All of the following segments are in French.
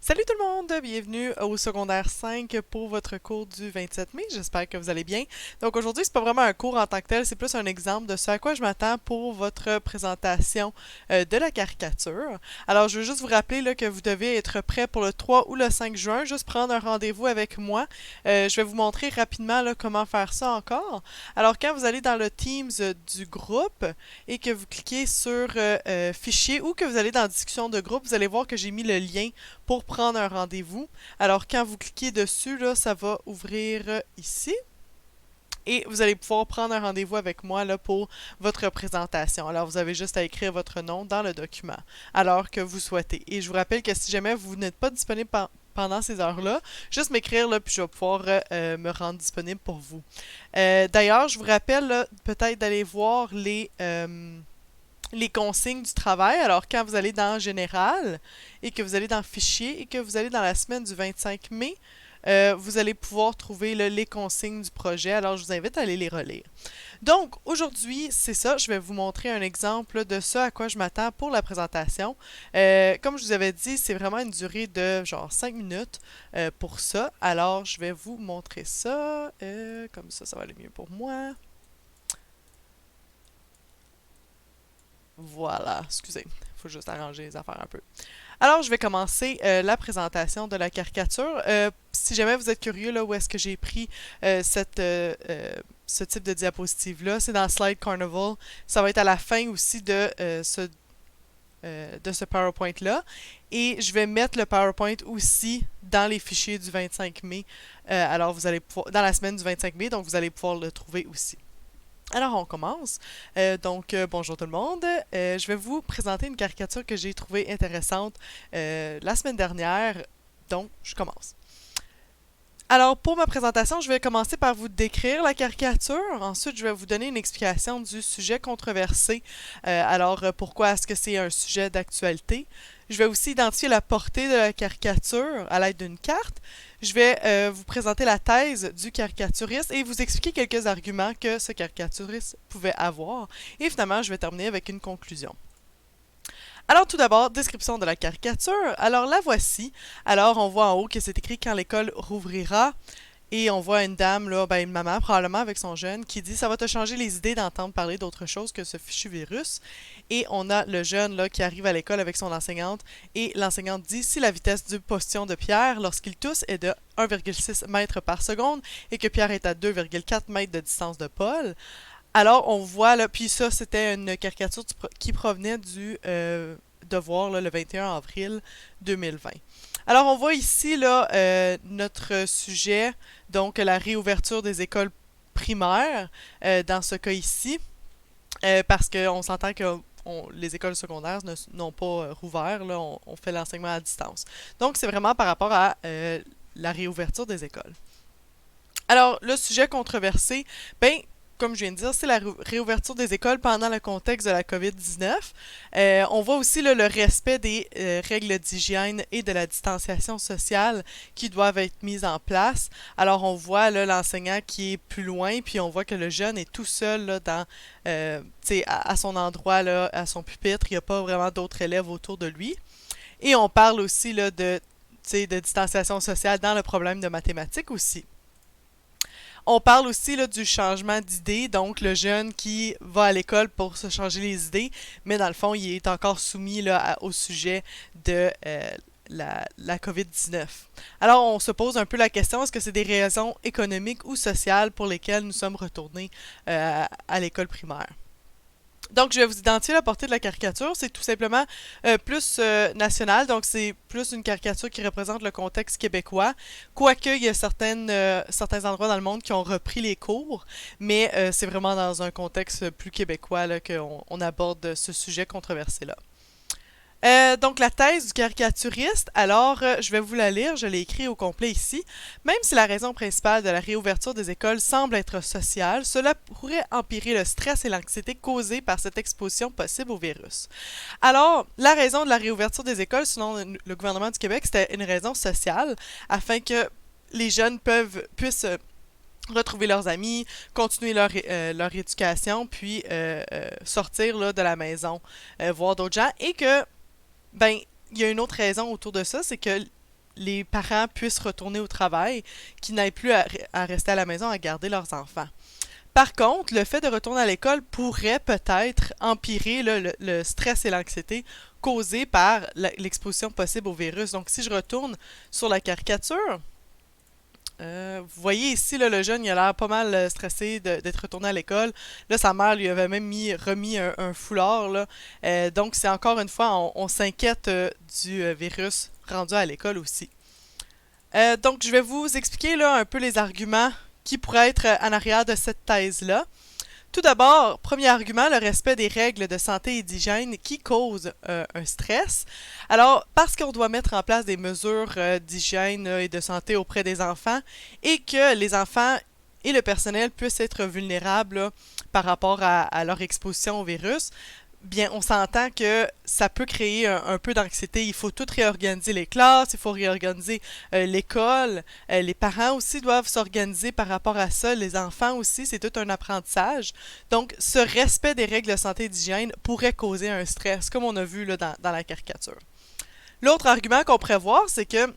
Salut tout le monde, bienvenue au secondaire 5 pour votre cours du 27 mai. J'espère que vous allez bien. Donc aujourd'hui, c'est pas vraiment un cours en tant que tel, c'est plus un exemple de ce à quoi je m'attends pour votre présentation de la caricature. Alors je veux juste vous rappeler là, que vous devez être prêt pour le 3 ou le 5 juin, juste prendre un rendez-vous avec moi. Je vais vous montrer rapidement là, comment faire ça encore. Alors quand vous allez dans le Teams du groupe et que vous cliquez sur Fichier ou que vous allez dans Discussion de groupe, vous allez voir que j'ai mis le lien pour prendre un rendez-vous. Alors, quand vous cliquez dessus, là, ça va ouvrir ici. Et vous allez pouvoir prendre un rendez-vous avec moi là, pour votre présentation. Alors, vous avez juste à écrire votre nom dans le document, alors que vous souhaitez. Et je vous rappelle que si jamais vous n'êtes pas disponible pendant ces heures-là, juste m'écrire, là, puis je vais pouvoir me rendre disponible pour vous. D'ailleurs, je vous rappelle peut-être d'aller voir les consignes du travail. Alors, quand vous allez dans Général et que vous allez dans Fichier et que vous allez dans la semaine du 25 mai, vous allez pouvoir trouver là, les consignes du projet. Alors, je vous invite à aller les relire. Donc, aujourd'hui, c'est ça. Je vais vous montrer un exemple de ce à quoi je m'attends pour la présentation. Comme je vous avais dit, c'est vraiment une durée de genre 5 minutes pour ça. Alors, je vais vous montrer ça. Comme ça va aller mieux pour moi. Voilà, excusez, il faut juste arranger les affaires un peu. Alors, je vais commencer la présentation de la caricature. Si jamais vous êtes curieux, là, où est-ce que j'ai pris ce type de diapositive-là, c'est dans Slide Carnival. Ça va être à la fin aussi de ce PowerPoint-là. Et je vais mettre le PowerPoint aussi dans les fichiers du 25 mai. Alors, vous allez pouvoir, dans la semaine du 25 mai, donc vous allez pouvoir le trouver aussi. Alors, on commence. Bonjour tout le monde. Je vais vous présenter une caricature que j'ai trouvée intéressante la semaine dernière. Donc, je commence. Alors, pour ma présentation, je vais commencer par vous décrire la caricature. Ensuite, je vais vous donner une explication du sujet controversé. Pourquoi est-ce que c'est un sujet d'actualité? Je vais aussi identifier la portée de la caricature à l'aide d'une carte. Je vais vous présenter la thèse du caricaturiste et vous expliquer quelques arguments que ce caricaturiste pouvait avoir. Et finalement, je vais terminer avec une conclusion. Alors tout d'abord, description de la caricature. Alors la voici. Alors on voit en haut que c'est écrit quand l'école rouvrira. Et on voit une dame, là, une maman probablement avec son jeune, qui dit ça va te changer les idées d'entendre parler d'autre chose que ce fichu virus. Et on a le jeune là qui arrive à l'école avec son enseignante et l'enseignante dit si la vitesse du postillon de Pierre lorsqu'il tousse est de 1,6 mètres par seconde et que Pierre est à 2,4 mètres de distance de Paul, alors, on voit, là, puis ça, c'était une caricature qui provenait du Devoir, là, le 21 avril 2020. Alors, on voit ici, là, notre sujet, donc la réouverture des écoles primaires, dans ce cas ici, parce qu'on s'entend que les écoles secondaires n'ont pas rouvert, là, on fait l'enseignement à distance. Donc, c'est vraiment par rapport à la réouverture des écoles. Alors, le sujet controversé, comme je viens de dire, c'est la réouverture des écoles pendant le contexte de la COVID-19. On voit aussi là, le respect des règles d'hygiène et de la distanciation sociale qui doivent être mises en place. Alors, on voit là, l'enseignant qui est plus loin, puis on voit que le jeune est tout seul là, à son endroit, là, à son pupitre. Il n'y a pas vraiment d'autres élèves autour de lui. Et on parle aussi là, de distanciation sociale dans le problème de mathématiques aussi. On parle aussi là, du changement d'idées, donc le jeune qui va à l'école pour se changer les idées, mais dans le fond, il est encore soumis là, au sujet de la COVID-19. Alors, on se pose un peu la question, est-ce que c'est des raisons économiques ou sociales pour lesquelles nous sommes retournés à l'école primaire? Donc, je vais vous identifier la portée de la caricature. C'est tout simplement plus national, donc c'est plus une caricature qui représente le contexte québécois. Quoique, il y a certains endroits dans le monde qui ont repris les cours, mais c'est vraiment dans un contexte plus québécois là, qu'on aborde ce sujet controversé-là. Donc, la thèse du caricaturiste, alors, je vais vous la lire, je l'ai écrit au complet ici. Même si la raison principale de la réouverture des écoles semble être sociale, cela pourrait empirer le stress et l'anxiété causés par cette exposition possible au virus. Alors, la raison de la réouverture des écoles, selon le gouvernement du Québec, c'était une raison sociale, afin que les jeunes puissent retrouver leurs amis, continuer leur éducation, puis sortir là, de la maison, voir d'autres gens, et que il y a une autre raison autour de ça, c'est que les parents puissent retourner au travail, qu'ils n'aient plus à rester à la maison à garder leurs enfants. Par contre, le fait de retourner à l'école pourrait peut-être empirer là, le stress et l'anxiété causés par l'exposition possible au virus. Donc, si je retourne sur la caricature, vous voyez ici, là, le jeune, il a l'air pas mal stressé d'être retourné à l'école. Là, sa mère lui avait même remis un foulard, là. Donc, c'est encore une fois, on s'inquiète du virus rendu à l'école aussi. Donc, je vais vous expliquer là, un peu les arguments qui pourraient être en arrière de cette thèse-là. Tout d'abord, premier argument, le respect des règles de santé et d'hygiène qui causent un stress. Alors, parce qu'on doit mettre en place des mesures d'hygiène et de santé auprès des enfants et que les enfants et le personnel puissent être vulnérables là, par rapport à leur exposition au virus, bien, on s'entend que ça peut créer un peu d'anxiété. Il faut tout réorganiser les classes, il faut réorganiser l'école. Les parents aussi doivent s'organiser par rapport à ça. Les enfants aussi, c'est tout un apprentissage. Donc, ce respect des règles de santé et d'hygiène pourrait causer un stress, comme on a vu là, dans la caricature. L'autre argument qu'on pourrait voir, c'est que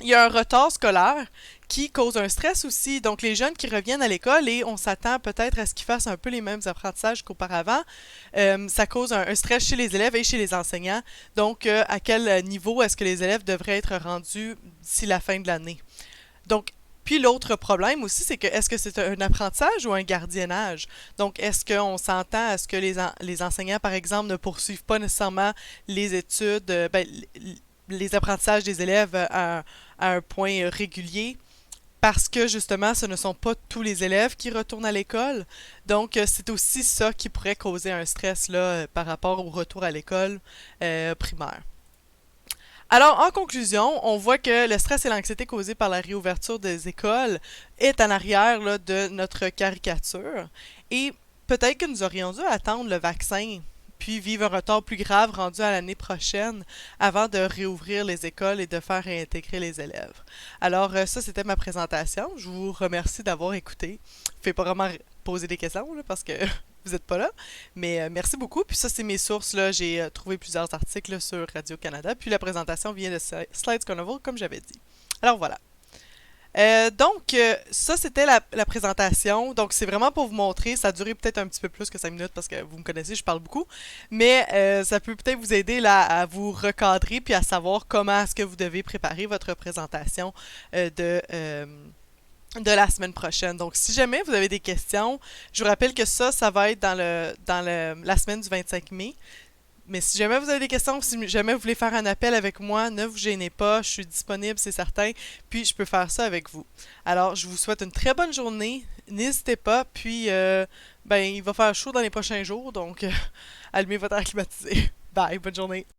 il y a un retard scolaire qui cause un stress aussi. Donc, les jeunes qui reviennent à l'école et on s'attend peut-être à ce qu'ils fassent un peu les mêmes apprentissages qu'auparavant, ça cause un stress chez les élèves et chez les enseignants. Donc, à quel niveau est-ce que les élèves devraient être rendus d'ici la fin de l'année? Donc, puis l'autre problème aussi, c'est que est-ce que c'est un apprentissage ou un gardiennage? Donc, est-ce qu'on s'entend à ce que les enseignants, par exemple, ne poursuivent pas nécessairement les études, les apprentissages des élèves à un point régulier parce que justement ce ne sont pas tous les élèves qui retournent à l'école. Donc c'est aussi ça qui pourrait causer un stress là, par rapport au retour à l'école primaire. Alors, en conclusion, on voit que le stress et l'anxiété causés par la réouverture des écoles est en arrière là, de notre caricature. Et peut-être que nous aurions dû attendre le vaccin puis vivre un retard plus grave rendu à l'année prochaine avant de réouvrir les écoles et de faire réintégrer les élèves. Alors, ça, c'était ma présentation. Je vous remercie d'avoir écouté. Je ne fais pas vraiment poser des questions là, parce que vous n'êtes pas là. Mais merci beaucoup. Puis ça, c'est mes sources. Là. J'ai trouvé plusieurs articles là, sur Radio-Canada. Puis la présentation vient de Slides Carnival, comme j'avais dit. Alors voilà. Donc, ça, c'était la présentation. Donc, c'est vraiment pour vous montrer. Ça a duré peut-être un petit peu plus que 5 minutes parce que vous me connaissez, je parle beaucoup. Mais ça peut peut-être vous aider là, à vous recadrer puis à savoir comment est-ce que vous devez préparer votre présentation de la semaine prochaine. Donc, si jamais vous avez des questions, je vous rappelle que ça va être la semaine du 25 mai. Mais si jamais vous avez des questions, si jamais vous voulez faire un appel avec moi, ne vous gênez pas, je suis disponible, c'est certain, puis je peux faire ça avec vous. Alors, je vous souhaite une très bonne journée, n'hésitez pas, puis il va faire chaud dans les prochains jours, donc allumez votre air climatisé. Bye, bonne journée.